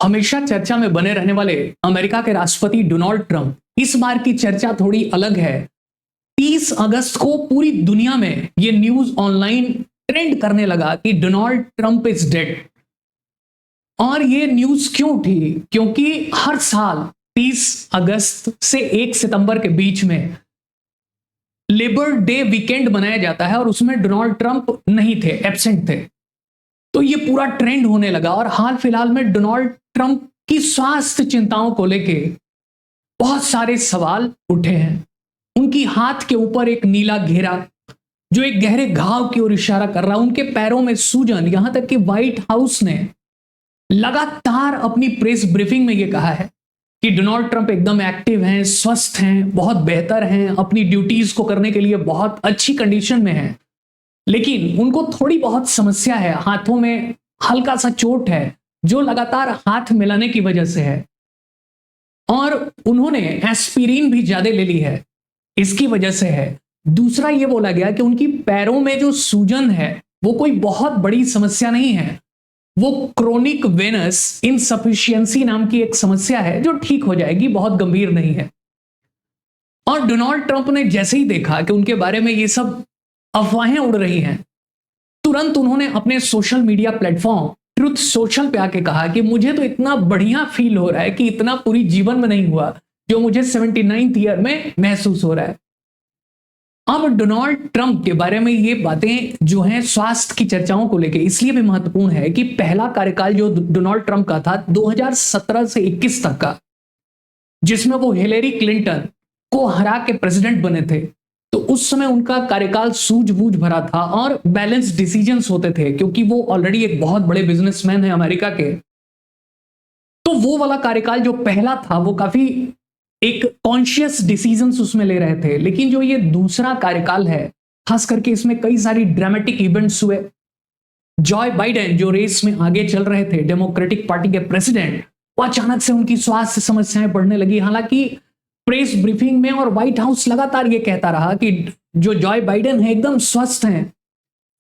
हमेशा चर्चा में बने रहने वाले अमेरिका के राष्ट्रपति डोनाल्ड ट्रंप, इस बार की चर्चा थोड़ी अलग है। 30 अगस्त को पूरी दुनिया में यह न्यूज ऑनलाइन ट्रेंड करने लगा कि डोनाल्ड ट्रंप इज डेड। और ये न्यूज क्यों उठी? क्योंकि हर साल 30 अगस्त से 1 सितंबर के बीच में लेबर डे वीकेंड मनाया जाता है और उसमें डोनाल्ड ट्रंप नहीं थे, एब्सेंट थे। तो ये पूरा ट्रेंड होने लगा और हाल फिलहाल में डोनाल्ड ट्रंप की स्वास्थ्य चिंताओं को लेके बहुत सारे सवाल उठे हैं। उनकी हाथ के ऊपर एक नीला घेरा जो एक गहरे घाव की ओर इशारा कर रहा है, उनके पैरों में सूजन, यहां तक कि व्हाइट हाउस ने लगातार अपनी प्रेस ब्रीफिंग में यह कहा है कि डोनाल्ड ट्रंप एकदम एक्टिव हैं, स्वस्थ हैं, बहुत बेहतर हैं, अपनी ड्यूटीज को करने के लिए बहुत अच्छी कंडीशन में हैं। लेकिन उनको थोड़ी बहुत समस्या है, हाथों में हल्का सा चोट है जो लगातार हाथ मिलाने की वजह से है और उन्होंने एस्पिरिन भी ज्यादा ले ली है, इसकी वजह से है। दूसरा ये बोला गया कि उनकी पैरों में जो सूजन है वो कोई बहुत बड़ी समस्या नहीं है, वो क्रोनिक वेनस इनसफिशियंसी नाम की एक समस्या है जो ठीक हो जाएगी, बहुत गंभीर नहीं है। और डोनाल्ड ट्रंप ने जैसे ही देखा कि उनके बारे में ये सब अफवाहें उड़ रही हैं, तुरंत उन्होंने अपने social media platform truth social पे आके कहा कि मुझे तो इतना बढ़िया फील हो रहा है कि इतना पूरी जीवन में नहीं हुआ जो मुझे 79th ईयर में महसूस हो रहा है। अब डोनाल्ड ट्रंप के बारे में ये बातें जो हैं स्वास्थ्य की चर्चाओं को लेकर इसलिए भी महत्वपूर्ण है कि पहला कार्यकाल जो डोनाल्ड ट्रंप का था 2017 से 21 तक का, जिसमें वो हिलेरी क्लिंटन को हरा के प्रेसिडेंट बने थे, तो उस समय उनका कार्यकाल सूझबूझ भरा था और बैलेंस डिसीजंस होते थे क्योंकि वो ऑलरेडी एक बहुत बड़े बिजनेसमैन है अमेरिका के। तो वो वाला कार्यकाल जो पहला था वो काफी एक कॉन्शियस डिसीजंस उसमें ले रहे थे। लेकिन जो ये दूसरा कार्यकाल है, खास करके इसमें कई सारी ड्रामेटिक इवेंट्स हुए। जॉय बाइडेन जो रेस में आगे चल रहे थे, डेमोक्रेटिक पार्टी के प्रेसिडेंट, वो अचानक से उनकी स्वास्थ्य समस्याएं बढ़ने लगी। हालांकि प्रेस ब्रीफिंग में और व्हाइट हाउस लगातार ये कहता रहा कि जो जॉय बाइडेन है एकदम स्वस्थ हैं,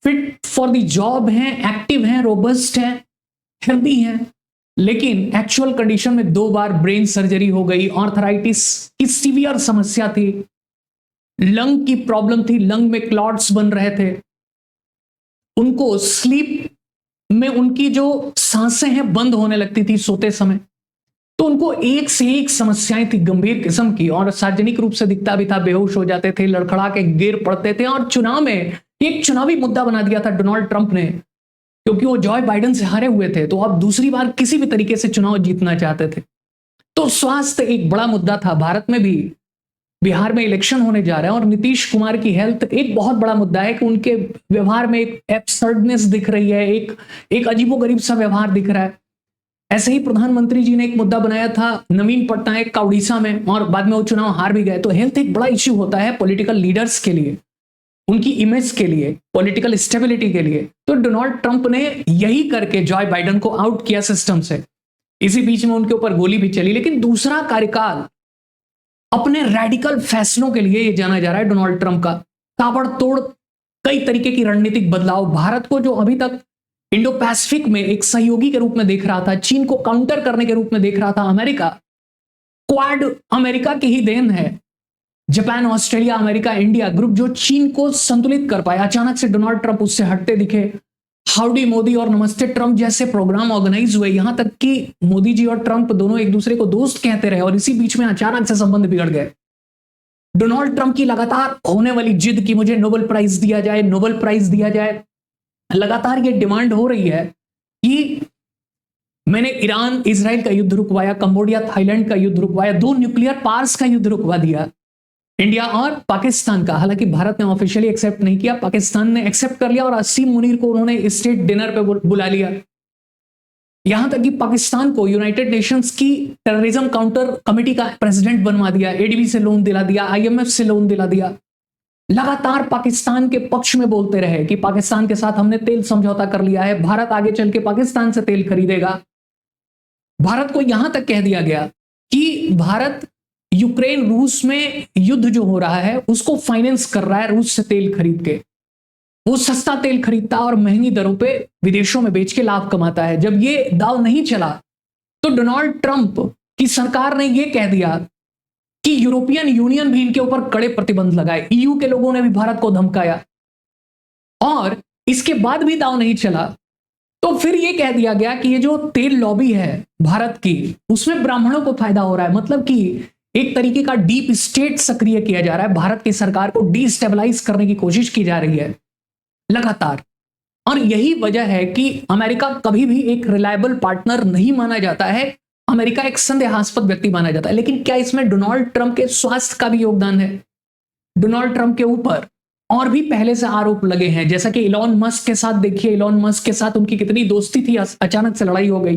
फिट फॉर द जॉब हैं, एक्टिव हैं, रोबस्ट हैं, हेल्दी हैं। लेकिन एक्चुअल कंडीशन में 2 बार ब्रेन सर्जरी हो गई, आर्थराइटिस की सीवियर समस्या थी, लंग की प्रॉब्लम थी, लंग में क्लॉट्स बन रहे थे, उनको स्लीप में उनकी जो सांसें हैं बंद होने लगती थी सोते समय। तो उनको एक से एक समस्याएं थी गंभीर किस्म की और सार्वजनिक रूप से दिखता भी था, बेहोश हो जाते थे, लड़खड़ा के गिर पड़ते थे। और चुनाव में एक चुनावी मुद्दा बना दिया था डोनाल्ड ट्रंप ने, क्योंकि वो जॉय बाइडेन से हारे हुए थे, तो अब दूसरी बार किसी भी तरीके से चुनाव जीतना चाहते थे। तो स्वास्थ्य एक बड़ा मुद्दा था। भारत में भी बिहार में इलेक्शन होने जा रहे हैं और नीतीश कुमार की हेल्थ एक बहुत बड़ा मुद्दा है कि उनके व्यवहार में एक एब्सर्डनेस दिख रही है, एक अजीबोगरीब सा व्यवहार दिख रहा है। ऐसे ही प्रधानमंत्री जी ने एक मुद्दा बनाया था नवीन पटनायक का उड़ीसा में, और बाद में वो चुनाव हार भी गए। तो हेल्थ एक बड़ा इश्यू होता है पॉलिटिकल लीडर्स के लिए, उनकी इमेज के लिए, पॉलिटिकल स्टेबिलिटी के लिए। तो डोनाल्ड ट्रंप ने यही करके जॉय बाइडेन को आउट किया सिस्टम से। इसी बीच में उनके ऊपर गोली भी चली। लेकिन दूसरा कार्यकाल अपने रेडिकल फैसलों के लिए जाना जा रहा है डोनाल्ड ट्रंप का। ताबड़तोड़ कई तरीके की रणनीतिक बदलाव, भारत को जो अभी तक इंडो पैसिफिक में एक सहयोगी के रूप में देख रहा था, चीन को काउंटर करने के रूप में देख रहा था अमेरिका, क्वाड अमेरिका की ही देन है। Japan, Australia, America, India group जो चीन को संतुलित कर पाया, अचानक से डोनाल्ड ट्रंप उससे हटते दिखे। हाउडी मोदी और नमस्ते ट्रंप जैसे प्रोग्राम ऑर्गेनाइज हुए, यहां तक कि मोदी जी और ट्रंप दोनों एक दूसरे को दोस्त कहते रहे और इसी बीच में अचानक से संबंध बिगड़ गए। डोनाल्ड ट्रंप की लगातार होने वाली जिद कि मुझे नोबेल प्राइज दिया जाए, नोबेल प्राइज दिया जाए, लगातार ये डिमांड हो रही है कि मैंने ईरान इजराइल का युद्ध रुकवाया, कंबोडिया थाईलैंड का युद्ध रुकवाया, 2 न्यूक्लियर पावर्स का युद्ध रुकवा दिया, इंडिया और पाकिस्तान का। हालांकि भारत ने ऑफिशियली एक्सेप्ट नहीं किया, पाकिस्तान ने एक्सेप्ट कर लिया और असीम मुनीर को उन्होंने स्टेट डिनर पे बुला लिया। यहां तक कि पाकिस्तान को यूनाइटेड नेशंस की टेररिज्म काउंटर कमेटी का प्रेसिडेंट बनवा दिया, एडीबी से लोन दिला दिया, आईएमएफ से लोन दिला दिया। लगातार पाकिस्तान के पक्ष में बोलते रहे कि पाकिस्तान के साथ हमने तेल समझौता कर लिया है, भारत आगे चल के पाकिस्तान से तेल खरीदेगा। भारत को यहां तक कह दिया गया कि भारत यूक्रेन रूस में युद्ध जो हो रहा है उसको फाइनेंस कर रहा है रूस से तेल खरीद के। वो सस्ता तेल खरीदता और महंगी दरों पे विदेशों में बेच के लाभ कमाता है। जब ये दाव नहीं चला तो डोनाल्ड ट्रंप की सरकार ने यह कह दिया कि यूरोपियन यूनियन भी इनके ऊपर कड़े प्रतिबंध लगाए, ईयू के लोगों ने भी भारत को धमकाया, और इसके बाद भी दांव नहीं चला। तो फिर यह कह दिया गया कि ये जो तेल लॉबी है भारत की, उसमें ब्राह्मणों को फायदा हो रहा है, मतलब कि एक तरीके का डीप स्टेट सक्रिय किया जा रहा है, भारत की सरकार को डिस्टेबलाइज करने की कोशिश की जा रही है लगातार। और यही वजह है कि अमेरिका कभी भी एक रिलायबल पार्टनर नहीं माना जाता है, अमेरिका एक संदेहास्पद व्यक्ति माना जाता है। लेकिन क्या इसमें डोनाल्ड ट्रंप के स्वास्थ्य का भी योगदान है? डोनाल्ड ट्रंप के ऊपर और भी पहले से आरोप लगे हैं, जैसा कि इलॉन मस्क के साथ देखिए, इलॉन मस्क के साथ उनकी कितनी दोस्ती थी, अचानक से लड़ाई हो गई।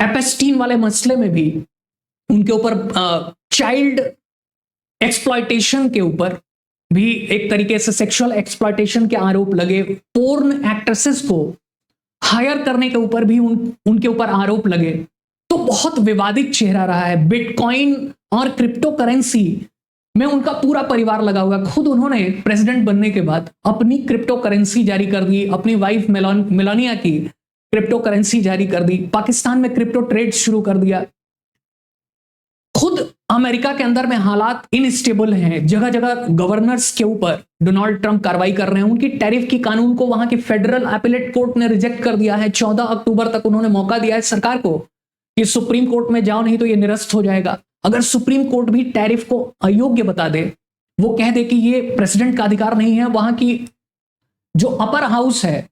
एपेस्टीन वाले मसले में भी उनके ऊपर चाइल्ड एक्सप्लॉयटेशन के ऊपर भी एक तरीके से सेक्सुअल एक्सप्लॉयटेशन के आरोप लगे, पोर्न एक्ट्रेसेस को हायर करने के ऊपर भी उनके ऊपर आरोप लगे। तो बहुत विवादित चेहरा रहा है। बिटकॉइन और क्रिप्टो करेंसी में उनका पूरा परिवार लगा हुआ। खुद उन्होंने प्रेसिडेंट बनने के बाद अपनी क्रिप्टो करेंसी जारी कर दी, अपनी वाइफ मेलानिया की क्रिप्टो करेंसी जारी कर दी, पाकिस्तान में क्रिप्टो ट्रेड शुरू कर दिया। खुद अमेरिका के अंदर में हालात इनस्टेबल हैं, जगह जगह गवर्नर्स के ऊपर डोनाल्ड ट्रंप कार्रवाई कर रहे हैं। उनकी टैरिफ की कानून को वहां की फेडरल अपीलेट कोर्ट ने रिजेक्ट कर दिया है। 14 अक्टूबर तक उन्होंने मौका दिया है सरकार को कि सुप्रीम कोर्ट में जाओ, नहीं तो ये निरस्त हो जाएगा। अगर सुप्रीम कोर्ट भी टैरिफ को अयोग्य बता दे, वो कह दे कि ये प्रेसिडेंट का अधिकार नहीं है, वहां की जो अपर हाउस है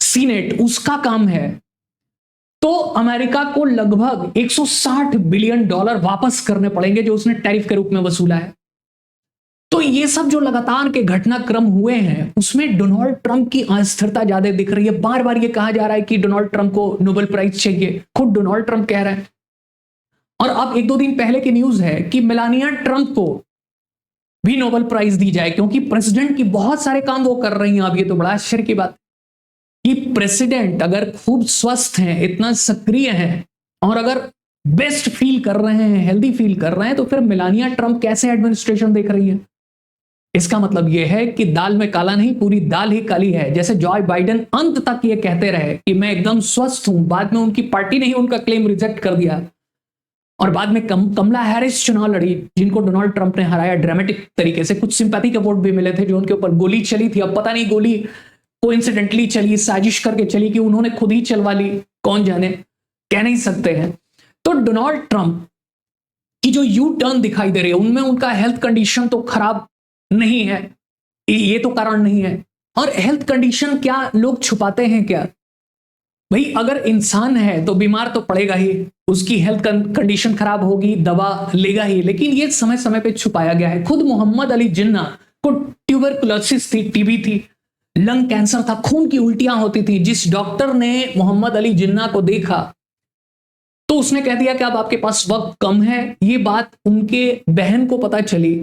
सीनेट, उसका काम है, तो अमेरिका को लगभग 160 बिलियन डॉलर वापस करने पड़ेंगे जो उसने टैरिफ के रूप में वसूला है। तो ये सब जो लगातार के घटनाक्रम हुए हैं, उसमें डोनाल्ड ट्रंप की अस्थिरता ज्यादा दिख रही है। बार बार ये कहा जा रहा है कि डोनाल्ड ट्रंप को नोबेल प्राइज चाहिए, खुद डोनाल्ड ट्रंप कह रहे हैं। और अब 1-2 दिन पहले की न्यूज है कि मेलानिया ट्रंप को भी नोबेल प्राइज दी जाए, क्योंकि प्रेसिडेंट की बहुत सारे काम वो कर रही हैं। अब ये तो बड़ा आश्चर्य की बात कि प्रेसिडेंट अगर खूब स्वस्थ हैं, इतना सक्रिय हैं, और अगर बेस्ट फील कर रहे हैं, हेल्दी फील कर रहे हैं, तो फिर मेलानिया ट्रंप कैसे एडमिनिस्ट्रेशन देख रही है? इसका मतलब यह है कि दाल में काला नहीं, पूरी दाल ही काली है। जैसे जॉय बाइडेन अंत तक ये कहते रहे कि मैं एकदम स्वस्थ हूं, बाद में उनकी पार्टी ने ही उनका क्लेम रिजेक्ट कर दिया, और बाद में कमला हैरिस चुनाव लड़ी, जिनको डोनाल्ड ट्रंप ने हराया ड्रामेटिक तरीके से। कुछ सिंपैथी के वोट भी मिले थे, जो उनके ऊपर गोली चली थी। अब पता नहीं गोली कोइंसिडेंटली चली, साजिश करके चली, कि उन्होंने खुद ही चलवा ली, कौन जाने, कह नहीं सकते हैं। तो डोनाल्ड ट्रंप की जो यू टर्न दिखाई दे रही है, उनमें उनका हेल्थ कंडीशन तो खराब नहीं है, ये तो कारण नहीं है। और हेल्थ कंडीशन क्या लोग छुपाते हैं क्या? भाई अगर इंसान है तो बीमार तो पड़ेगा ही, उसकी हेल्थ कंडीशन खराब होगी, दवा लेगा ही, लेकिन ये समय समय पे छुपाया गया है। खुद मोहम्मद अली जिन्ना को ट्यूबरकुलोसिस थी, टीबी थी, लंग कैंसर था, खून की उल्टियां होती थी। जिस डॉक्टर ने मोहम्मद अली जिन्ना को देखा तो उसने कह दिया कि अब आपके पास वक्त कम है। ये बात उनके बहन को पता चली,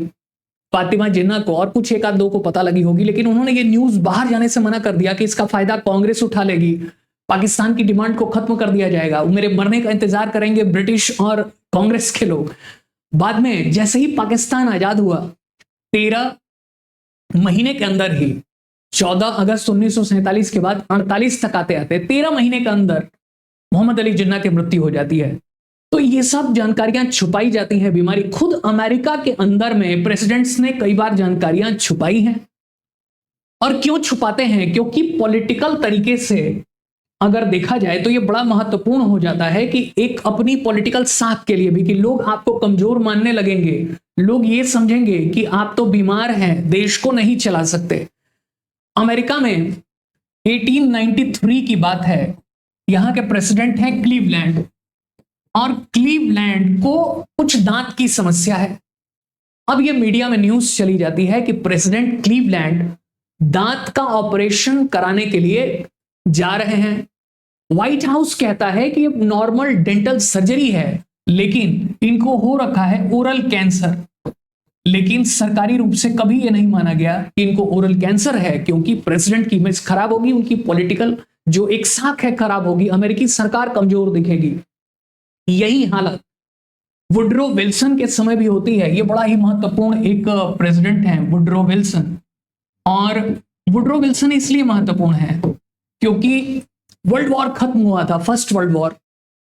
फातिमा जिन्ना को, और कुछ 1-2 को पता लगी होगी, लेकिन उन्होंने ये न्यूज बाहर जाने से मना कर दिया कि इसका फायदा कांग्रेस उठा लेगी, पाकिस्तान की डिमांड को खत्म कर दिया जाएगा, मेरे मरने का इंतजार करेंगे ब्रिटिश और कांग्रेस के लोग। बाद में जैसे ही पाकिस्तान आजाद हुआ, 13 महीने के अंदर ही, 14 अगस्त 1947 के बाद 48 तक आते आते 13 महीने के अंदर मोहम्मद अली जिन्ना की मृत्यु हो जाती है। तो ये सब जानकारियां छुपाई जाती हैं। बीमारी खुद अमेरिका के अंदर में प्रेसिडेंट्स ने कई बार जानकारियां छुपाई हैं। और क्यों छुपाते हैं? क्योंकि पॉलिटिकल तरीके से अगर देखा जाए तो ये बड़ा महत्वपूर्ण हो जाता है कि एक अपनी पॉलिटिकल साख के लिए भी, कि लोग आपको कमजोर मानने लगेंगे, लोग ये समझेंगे कि आप तो बीमार हैं, देश को नहीं चला सकते। अमेरिका में 1893 की बात है, यहां के प्रेसिडेंट हैं क्लीवलैंड, और क्लीवलैंड को कुछ दांत की समस्या है। अब ये मीडिया में न्यूज चली जाती है कि प्रेसिडेंट क्लीवलैंड दांत का ऑपरेशन कराने के लिए जा रहे हैं। व्हाइट हाउस कहता है कि ये नॉर्मल डेंटल सर्जरी है, लेकिन इनको हो रखा है ओरल कैंसर। लेकिन सरकारी रूप से कभी यह नहीं माना गया कि इनको ओरल कैंसर है, क्योंकि प्रेसिडेंट की इमेज खराब होगी, उनकी पॉलिटिकल जो एक साख है खराब होगी, अमेरिकी सरकार कमजोर दिखेगी। यही हालत वुड्रो विल्सन के समय भी होती है। ये बड़ा ही महत्वपूर्ण एक प्रेसिडेंट है वुड्रो विल्सन, और वुड्रो विल्सन इसलिए महत्वपूर्ण है क्योंकि वर्ल्ड वॉर खत्म हुआ था, फर्स्ट वर्ल्ड वॉर,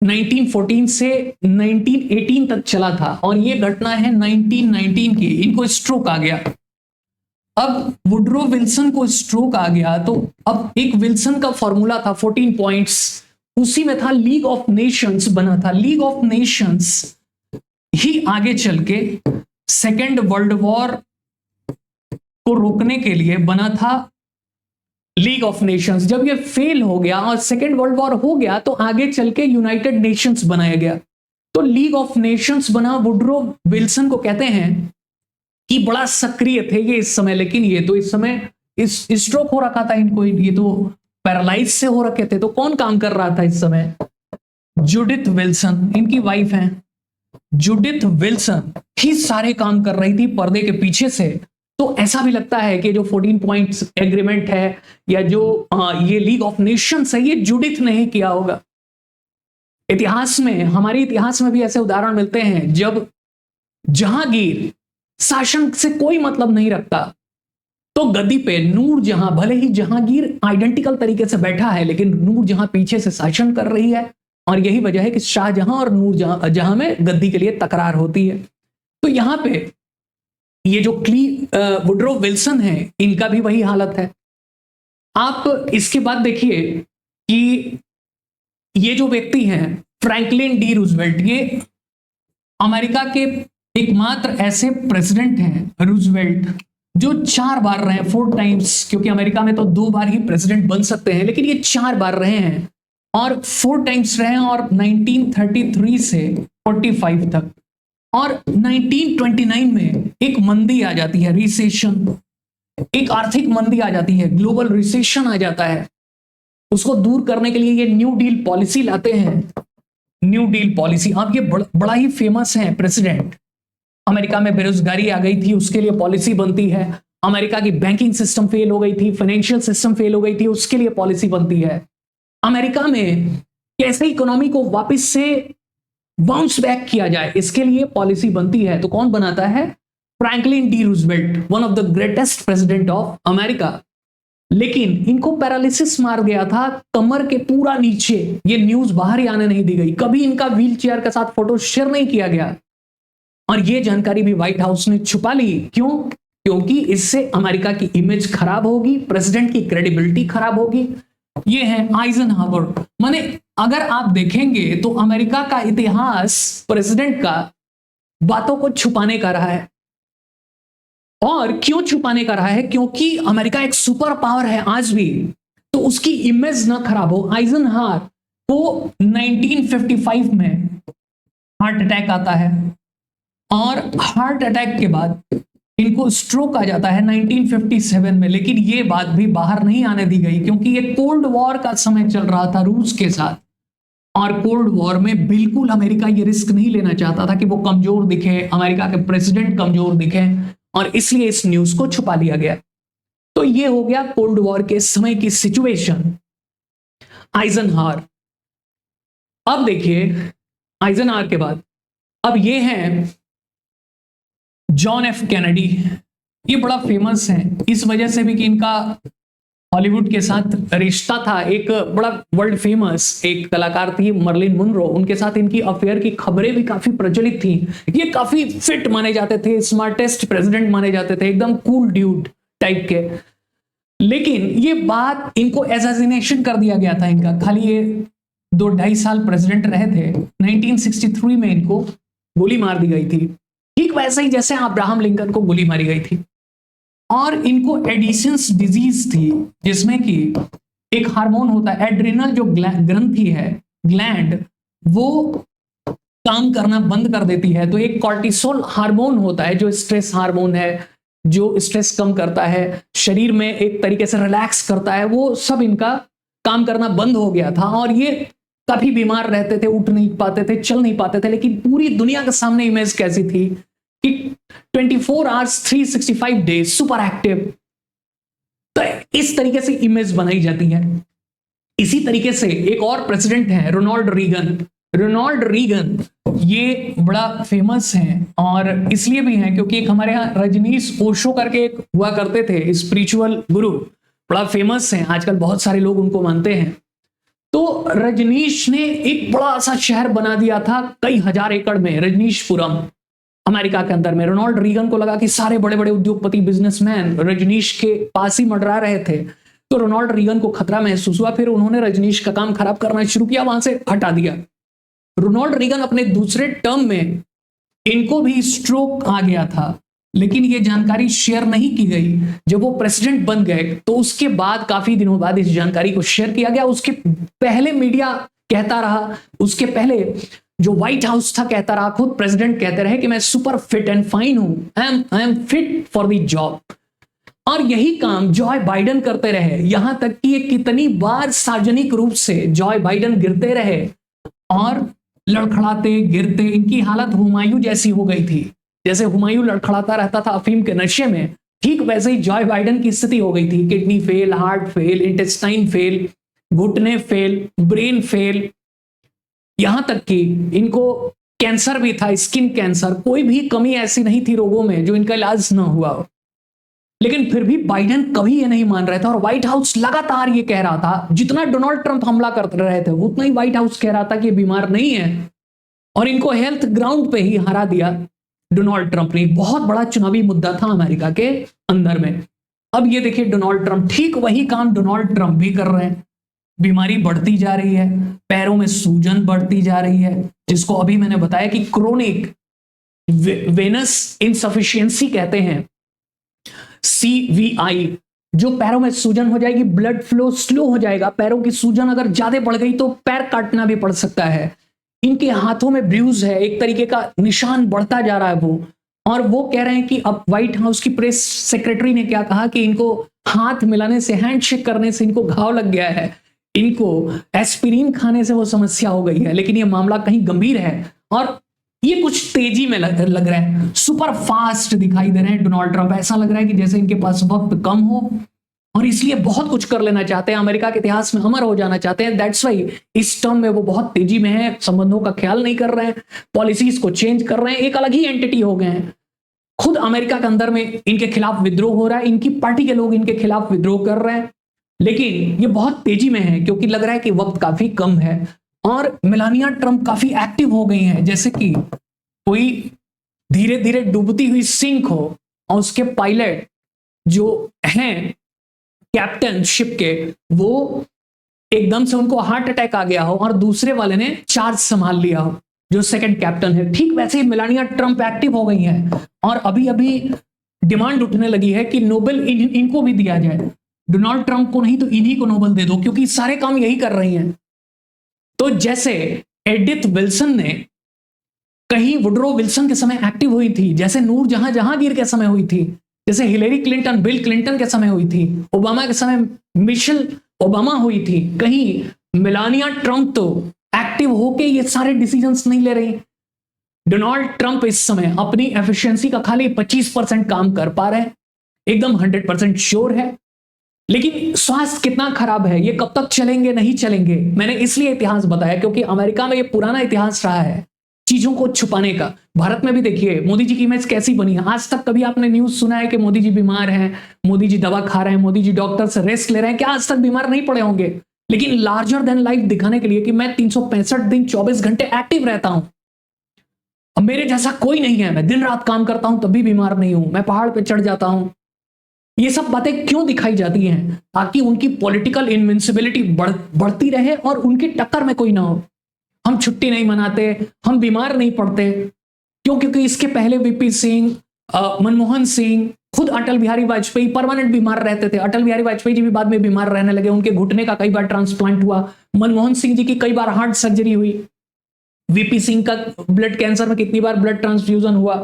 1914 से 1918 तक चला था और ये घटना है 1919 की। इनको स्ट्रोक आ गया। अब वुडरो विल्सन को स्ट्रोक आ गया तो अब एक विल्सन का फॉर्मूला था 14 पॉइंट्स, उसी में था लीग ऑफ नेशंस बना था। लीग ऑफ नेशंस ही आगे चल के सेकेंड वर्ल्ड वॉर को रोकने के लिए बना था लीग ऑफ नेशंस। जब ये फेल हो गया और सेकेंड वर्ल्ड वॉर हो गया तो आगे चल के यूनाइटेड नेशंस बनाया गया। तो लीग ऑफ नेशंस बना। वुडरो विल्सन को कहते हैं कि बड़ा सक्रिय थे ये इस समय, लेकिन ये तो इस समय इस स्ट्रोक हो रखा था इनको, ये तो पैरालाइज से हो रखे थे। तो कौन काम कर रहा था इस समय? जूडिथ विल्सन, इनकी वाइफ हैं जूडिथ विल्सन, ही सारे काम कर रही थी पर्दे के पीछे से। तो ऐसा भी लगता है कि जो 14 पॉइंट्स एग्रीमेंट है या जो ये लीग ऑफ नेशंस है ये जूडिथ ने ही किया होगा। इतिहास में, हमारे इतिहास में भी ऐसे उदाहरण मिलते हैं जब जहांगीर शासन से कोई मतलब नहीं रखता तो गद्दी पे नूरजहां, भले ही जहांगीर आइडेंटिकल तरीके से बैठा है लेकिन नूरजहां पीछे से शासन कर रही है और यही वजह है कि शाहजहां और नूरजहां में गद्दी के लिए तकरार होती है। तो यहां पे ये जो वुडरो विल्सन है इनका भी वही हालत है। आप इसके बाद देखिए कि ये जो व्यक्ति हैं फ्रैंकलिन डी रूजवेल्ट, ये अमेरिका के एकमात्र ऐसे प्रेसिडेंट हैं रूजवेल्ट जो 4 बार रहे, 4 टाइम्स, क्योंकि अमेरिका में तो 2 बार ही प्रेसिडेंट बन सकते हैं लेकिन ये 4 बार रहे हैं और 4 टाइम्स रहे हैं और 1933 से 45 तक। और 1929 में एक मंदी आ जाती है, रिसेशन, एक आर्थिक मंदी आ जाती है, ग्लोबल रिसेशन आ जाता है। उसको दूर करने के लिए ये न्यू डील पॉलिसी लाते हैं। न्यू डील पॉलिसी, अब ये बड़ा ही फेमस है प्रेसिडेंट। अमेरिका में बेरोजगारी आ गई थी, उसके लिए पॉलिसी बनती है। अमेरिका की बैंकिंग सिस्टम फेल हो गई थी, फाइनेंशियल सिस्टम फेल हो गई थी, उसके लिए पॉलिसी बनती है। अमेरिका में कैसे इकोनॉमी को वापस से बाउंस बैक किया जाए, इसके लिए पॉलिसी बनती है। तो कौन बनाता है? Franklin D Roosevelt, one of the greatest president of America. लेकिन इनको पैरालिसिस मार गया था कमर के पूरा नीचे। ये न्यूज बाहर ही आने नहीं दी गई, कभी इनका व्हील चेयर के साथ फोटो शेयर नहीं किया गया और ये जानकारी भी व्हाइट हाउस ने छुपा ली। क्यों? क्योंकि इससे अमेरिका की इमेज खराब होगी, प्रेसिडेंट की क्रेडिबिलिटी खराब होगी। ये है आइजनहावर। माने अगर आप देखेंगे तो अमेरिका का इतिहास प्रेसिडेंट का बातों को छुपाने का रहा है। और क्यों छुपाने का रहा है? क्योंकि अमेरिका एक सुपर पावर है आज भी, तो उसकी इमेज ना खराब हो। आइजनहावर को 1955 में हार्ट अटैक आता है और हार्ट अटैक के बाद इनको स्ट्रोक आ जाता है 1957 में। लेकिन ये बात भी बाहर नहीं आने दी गई क्योंकि ये कोल्ड वॉर का समय चल रहा था रूस के साथ और कोल्ड वॉर में बिल्कुल अमेरिका ये रिस्क नहीं लेना चाहता था कि वो कमजोर दिखे, अमेरिका के प्रेसिडेंट कमजोर दिखे, और इसलिए इस न्यूज को छुपा लिया गया। तो ये हो गया कोल्ड वॉर के समय की सिचुएशन। आइजनहावर। अब देखिए आइजनहावर के बाद अब ये हैं जॉन एफ कैनेडी। ये बड़ा फेमस है इस वजह से भी कि इनका हॉलीवुड के साथ रिश्ता था। एक बड़ा वर्ल्ड फेमस एक कलाकार थी मर्लिन मुनरो, उनके साथ इनकी अफेयर की खबरें भी काफी प्रचलित थी। ये काफी फिट माने जाते थे, स्मार्टेस्ट प्रेसिडेंट माने जाते थे, एकदम कूल ड्यूड टाइप के। लेकिन ये बात इनको एसासिनेशन कर दिया गया था इनका। खाली ये 2-2.5 साल प्रेसिडेंट रहे थे। 1963 में इनको गोली मार दी गई थी, ठीक वैसे ही जैसे अब्राहम लिंकन को गोली मारी गई थी। और इनको एडिसन्स डिजीज थी जिसमें कि एक हार्मोन होता है एड्रिनल, जो ग्रंथि है, ग्लैंड, वो काम करना बंद कर देती है। तो एक कॉर्टिसोल हार्मोन होता है जो स्ट्रेस हार्मोन है, जो स्ट्रेस कम करता है, शरीर में एक तरीके से रिलैक्स करता है, वो सब इनका काम करना बंद हो गया था और ये काफी बीमार रहते थे, उठ नहीं पाते थे, चल नहीं पाते थे। लेकिन पूरी दुनिया के सामने इमेज कैसी थी कि 24 आवर्स 365 डेज सुपर एक्टिव। तो इस तरीके से इमेज बनाई जाती है। इसी तरीके से एक और प्रेसिडेंट है रोनाल्ड रीगन। रोनाल्ड रीगन ये बड़ा फेमस है और इसलिए भी है क्योंकि एक हमारे यहाँ रजनीश ओशो करके एक हुआ करते थे स्पिरिचुअल गुरु, बड़ा फेमस है, आजकल बहुत सारे लोग उनको मानते हैं। तो रजनीश ने एक बड़ा सा शहर बना दिया था कई हजार एकड़ में, रजनीशपुरम, अमेरिका के अंदर में। रोनाल्ड रीगन को लगा कि सारे बड़े बड़े उद्योगपति बिजनेसमैन रजनीश के पास ही मंडरा रहे थे, तो रोनाल्ड रीगन को खतरा महसूस हुआ। फिर उन्होंने रजनीश का काम खराब करना शुरू किया, वहां से हटा दिया। रोनाल्ड रीगन अपने दूसरे टर्म में इनको भी स्ट्रोक आ गया था, लेकिन ये जानकारी शेयर नहीं की गई। जब वो प्रेसिडेंट बन गए तो उसके बाद काफी दिनों बाद इस जानकारी को शेयर किया गया। उसके पहले मीडिया कहता रहा, उसके पहले जो व्हाइट हाउस था कहता रहा, खुद प्रेसिडेंट कहते रहे कि मैं सुपर फिट एंड फाइन हूं, I am fit for the job. और यही काम जॉय बाइडेन करते रहे, यहां तक कि ये कितनी बार सार्वजनिक रूप से जॉय बाइडेन गिरते रहे और लड़खड़ाते गिरते, इनकी हालत हुमायूं जैसी हो गई थी। जैसे हुमायूं लड़खड़ाता रहता था अफीम के नशे में, ठीक वैसे ही जॉय बाइडेन की स्थिति हो गई थी। Kidney fail, heart fail, intestine fail, घुटने फेल, ब्रेन फेल, यहां तक कि इनको कैंसर भी था, स्किन कैंसर। कोई भी कमी ऐसी नहीं थी रोगों में जो इनका इलाज न हुआ हो। लेकिन फिर भी बाइडेन कभी ये नहीं मान रहे थे और व्हाइट हाउस लगातार ये कह रहा था, जितना डोनाल्ड ट्रंप हमला करते रहे थे उतना ही व्हाइट हाउस कह रहा था कि ये बीमार नहीं है, और इनको हेल्थ ग्राउंड पे ही हरा दिया डोनाल्ड ट्रंप ने। बहुत बड़ा चुनावी मुद्दा था अमेरिका के अंदर में। अब ये देखिए डोनाल्ड ट्रंप, ठीक वही काम डोनाल्ड ट्रंप भी कर रहे हैं। बीमारी बढ़ती जा रही है, पैरों में सूजन बढ़ती जा रही है, जिसको अभी मैंने बताया कि क्रोनिक वेनस इनसफिशियंसी कहते हैं, CVI, जो पैरों में सूजन हो जाएगी, ब्लड फ्लो स्लो हो जाएगा। पैरों की सूजन अगर ज्यादा बढ़ गई तो पैर काटना भी पड़ सकता है। इनके हाथों में ब्रूज है, एक तरीके का निशान बढ़ता जा रहा है वो। और वो कह रहे हैं कि अब व्हाइट हाउस की प्रेस सेक्रेटरी ने क्या कहा कि इनको हाथ मिलाने से, हैंडशेक करने से इनको घाव लग गया है, इनको एस्पिरिन खाने से वो समस्या हो गई है। लेकिन ये मामला कहीं गंभीर है और ये कुछ तेजी में लग रहा है, सुपर फास्ट दिखाई दे रहे हैं डोनाल्ड ट्रंप। ऐसा लग रहा है कि जैसे इनके पास वक्त कम हो और इसलिए बहुत कुछ कर लेना चाहते हैं, अमेरिका के इतिहास में अमर हो जाना चाहते हैं। दैट्स वाई इस टर्म में वो बहुत तेजी में है, संबंधों का ख्याल नहीं कर रहे हैं, पॉलिसीज को चेंज कर रहे हैं, एक अलग ही एंटिटी हो गए हैं। खुद अमेरिका के अंदर में इनके खिलाफ विद्रोह हो रहा है, इनकी पार्टी के लोग इनके खिलाफ विद्रोह कर रहे हैं। लेकिन ये बहुत तेजी में है क्योंकि लग रहा है कि वक्त काफी कम है और मेलानिया ट्रंप काफी एक्टिव हो गई हैं। जैसे कि कोई धीरे धीरे डूबती हुई सिंक हो और उसके पायलट जो हैं कैप्टन शिप के, वो एकदम से उनको हार्ट अटैक आ गया हो और दूसरे वाले ने चार्ज संभाल लिया हो, जो सेकंड कैप्टन है। ठीक वैसे ही मेलानिया ट्रंप एक्टिव हो गई हैं और अभी अभी डिमांड उठने लगी है कि नोबेल इनको भी दिया जाए। डोनाल्ड ट्रंप को नहीं तो इन्हीं को नोबेल दे दो, क्योंकि सारे काम यही कर रही हैं। तो जैसे एडिथ विल्सन ने कहीं वुडरो विल्सन के समय एक्टिव हुई थी, जैसे नूर जहां जहांगीर के समय हुई थी, जैसे हिलेरी क्लिंटन बिल क्लिंटन के समय हुई थी, ओबामा के समय मिशेल ओबामा हुई थी, कहीं मेलानिया ट्रंप तो एक्टिव होके ये सारे डिसीजंस नहीं ले रही। डोनाल्ड ट्रंप इस समय अपनी एफिशिएंसी का खाली 25% काम कर पा रहे हैं, एकदम 100% श्योर है। लेकिन स्वास्थ्य कितना खराब है, ये कब तक चलेंगे नहीं चलेंगे। मैंने इसलिए इतिहास बताया क्योंकि अमेरिका में ये पुराना इतिहास रहा है चीजों को छुपाने का। भारत में भी देखिए मोदी जी की इमेज कैसी बनी है। आज तक कभी आपने न्यूज सुना है कि मोदी जी बीमार हैं, मोदी जी दवा खा रहे हैं, मोदी जी डॉक्टर से रेस्ट ले रहे हैं? क्या आज तक बीमार नहीं पड़े होंगे? लेकिन लार्जर देन लाइफ दिखाने के लिए कि मैं 365 दिन 24 घंटे एक्टिव रहता हूं, अब मेरे जैसा कोई नहीं है, मैं दिन रात काम करता हूं तब भी बीमार नहीं हूं, मैं पहाड़ पे चढ़ जाता हूं। ये सब बातें क्यों दिखाई जाती हैं? ताकि उनकी पॉलिटिकल इनविंसिबिलिटी बढ़ती रहे और उनकी टक्कर में कोई ना हो। हम छुट्टी नहीं मनाते, हम बीमार नहीं पड़ते, क्यों? क्योंकि इसके पहले वीपी सिंह, मनमोहन सिंह, खुद अटल बिहारी वाजपेयी परमानेंट बीमार रहते थे। अटल बिहारी वाजपेयी जी भी बाद में बीमार रहने लगे, उनके घुटने का कई बार ट्रांसप्लांट हुआ, मनमोहन सिंह जी की कई बार हार्ट सर्जरी हुई, वीपी सिंह का ब्लड कैंसर में कितनी बार ब्लड ट्रांसफ्यूजन हुआ।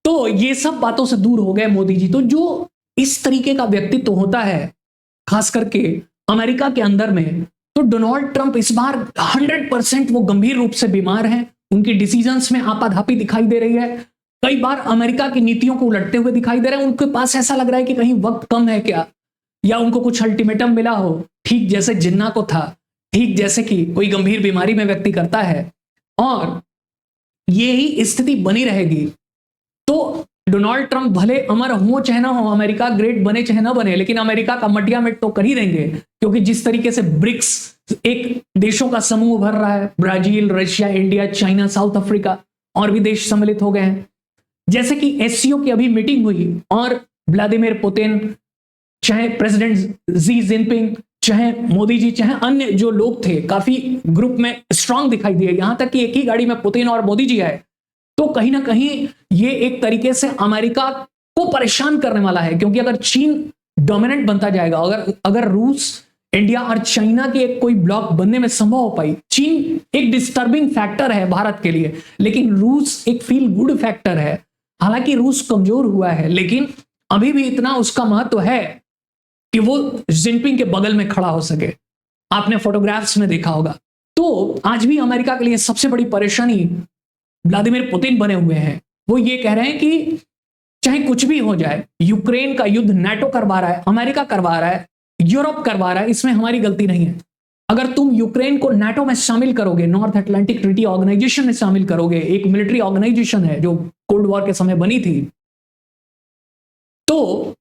तो ये सब बातों से दूर हो गए मोदी जी। तो जो इस तरीके का व्यक्तित्व होता है खास करके अमेरिका के अंदर में, तो डोनाल्ड ट्रंप इस बार 100% वो गंभीर रूप से बीमार हैं। उनकी डिसीजंस में आपाधापी दिखाई दे रही है, कई बार अमेरिका की नीतियों को उलटते हुए दिखाई दे रहे हैं। उनके पास ऐसा लग रहा है कि कहीं वक्त कम है क्या, या उनको कुछ अल्टीमेटम मिला हो, ठीक जैसे जिन्ना को था, ठीक जैसे कि कोई गंभीर बीमारी में व्यक्ति करता है। और यही स्थिति बनी रहेगी तो डोनाल्ड ट्रंप भले अमर हो चाहे ना हो, अमेरिका ग्रेट बने चाहे ना बने, लेकिन अमेरिका का मटिया मिट तो कर ही देंगे, क्योंकि जिस तरीके से ब्रिक्स एक देशों का समूह भर रहा है, Brazil, Russia, India, China, south Africa और भी देश सम्मिलित हो गए हैं। जैसे कि एससीओ की अभी मीटिंग हुई और व्लादिमीर पुतिन, चाहे प्रेसिडेंट जी जिनपिंग, चाहे मोदी जी, चाहे अन्य जो लोग थे, काफी ग्रुप में स्ट्रांग दिखाई दिए। यहां तक कि एक ही गाड़ी में पुतिन और मोदी जी आए। तो कहीं ना कहीं ये एक तरीके से अमेरिका को परेशान करने वाला है, क्योंकि अगर चीन डोमिनेंट बनता जाएगा, अगर रूस, इंडिया और चाइना के एक कोई ब्लॉक बनने में संभव हो पाई। चीन एक डिस्टर्बिंग फैक्टर है भारत के लिए, लेकिन रूस एक फील गुड फैक्टर है। हालांकि रूस कमजोर हुआ है, लेकिन अभी भी इतना उसका महत्व है कि वो जिनपिंग के बगल में खड़ा हो सके। आपने फोटोग्राफ्स में देखा होगा। तो आज भी अमेरिका के लिए सबसे बड़ी परेशानी व्लादिमीर पुतिन बने हुए हैं। वो ये कह रहे हैं कि चाहे कुछ भी हो जाए, यूक्रेन का युद्ध नाटो करवा रहा है, अमेरिका करवा रहा है, यूरोप करवा रहा है, इसमें हमारी गलती नहीं है। अगर तुम यूक्रेन को नाटो में शामिल करोगे, नॉर्थ अटलांटिक ट्रीटी ऑर्गेनाइजेशन में शामिल करोगे, एक मिलिट्री ऑर्गेनाइजेशन है जो कोल्ड वॉर के समय बनी थी, तो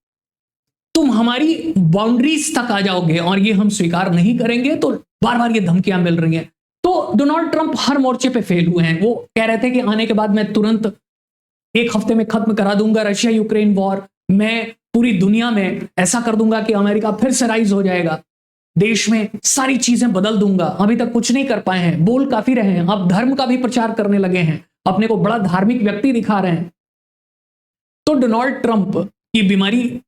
तुम हमारी बाउंड्रीज तक आ जाओगे और ये हम स्वीकार नहीं करेंगे। तो बार बार ये धमकियां मिल रही हैं। तो डोनाल्ड ट्रंप हर मोर्चे पे फेल हुए हैं। वो कह रहे थे कि आने के बाद मैं तुरंत 1 हफ्ते में खत्म करा दूंगा रशिया यूक्रेन वॉर, मैं पूरी दुनिया में ऐसा कर दूंगा कि अमेरिका फिर से राइज हो जाएगा, देश में सारी चीजें बदल दूंगा। अभी तक कुछ नहीं कर पाए हैं, बोल काफी रहे हैं, अब धर्म का भी प्रचार करने लगे हैं, अपने को बड़ा धार्मिक व्यक्ति दिखा रहे हैं। तो डोनाल्ड ट्रंप की बीमारी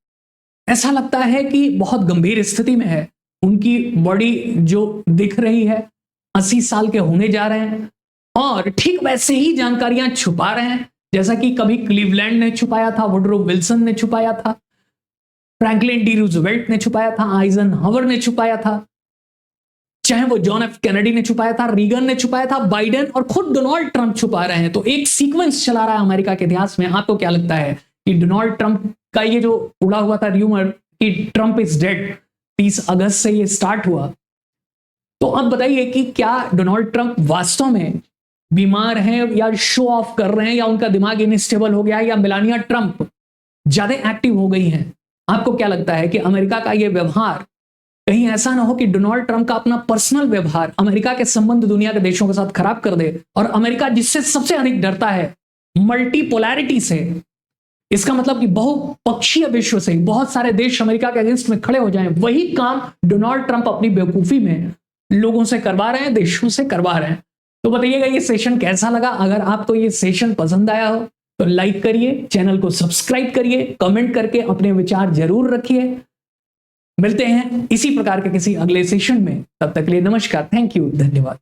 ऐसा लगता है कि बहुत गंभीर स्थिति में है। उनकी बॉडी जो दिख रही है 80 साल के होने जा रहे हैं, और ठीक वैसे ही जानकारियां छुपा रहे हैं, जैसा कि कभी क्लीवलैंड ने छुपाया था, वुडरो विल्सन ने छुपाया था, फ्रैंकलिन डी रूजवेल्ट ने छुपाया था, आइजनहावर ने छुपाया था, चाहे वो जॉन एफ कैनेडी ने छुपाया था, रीगन ने छुपाया था, बाइडेन और खुद डोनाल्ड ट्रंप छुपा रहे हैं। तो एक सीक्वेंस चला रहा है अमेरिका के इतिहास में। आपको क्या लगता है कि डोनाल्ड ट्रंप का ये जो उड़ा हुआ था र्यूमर कि ट्रंप इज डेड, 30 अगस्त से ये स्टार्ट हुआ, तो अब बताइए कि क्या डोनाल्ड ट्रंप वास्तव में बीमार हैं या शो ऑफ कर रहे हैं, या उनका दिमाग इनस्टेबल हो गया है, या मेलानिया ट्रंप ज्यादा एक्टिव हो गई हैं? आपको क्या लगता है कि अमेरिका का ये व्यवहार कहीं ऐसा ना हो कि डोनाल्ड ट्रंप का अपना पर्सनल व्यवहार अमेरिका के संबंध दुनिया के देशों के साथ खराब कर दे, और अमेरिका जिससे सबसे अधिक डरता है, मल्टीपोलैरिटी से, इसका मतलब कि बहुपक्षीय विश्व से बहुत सारे देश अमेरिका के अगेंस्ट में खड़े हो जाएं, वही काम डोनाल्ड ट्रंप अपनी बेवकूफी में लोगों से करवा रहे हैं, देशों से करवा रहे हैं। तो बताइएगा ये सेशन कैसा लगा। अगर आपको ये सेशन पसंद आया हो तो लाइक करिए, चैनल को सब्सक्राइब करिए, कमेंट करके अपने विचार जरूर रखिए। मिलते हैं इसी प्रकार के किसी अगले सेशन में, तब तक के लिए नमस्कार, थैंक यू, धन्यवाद।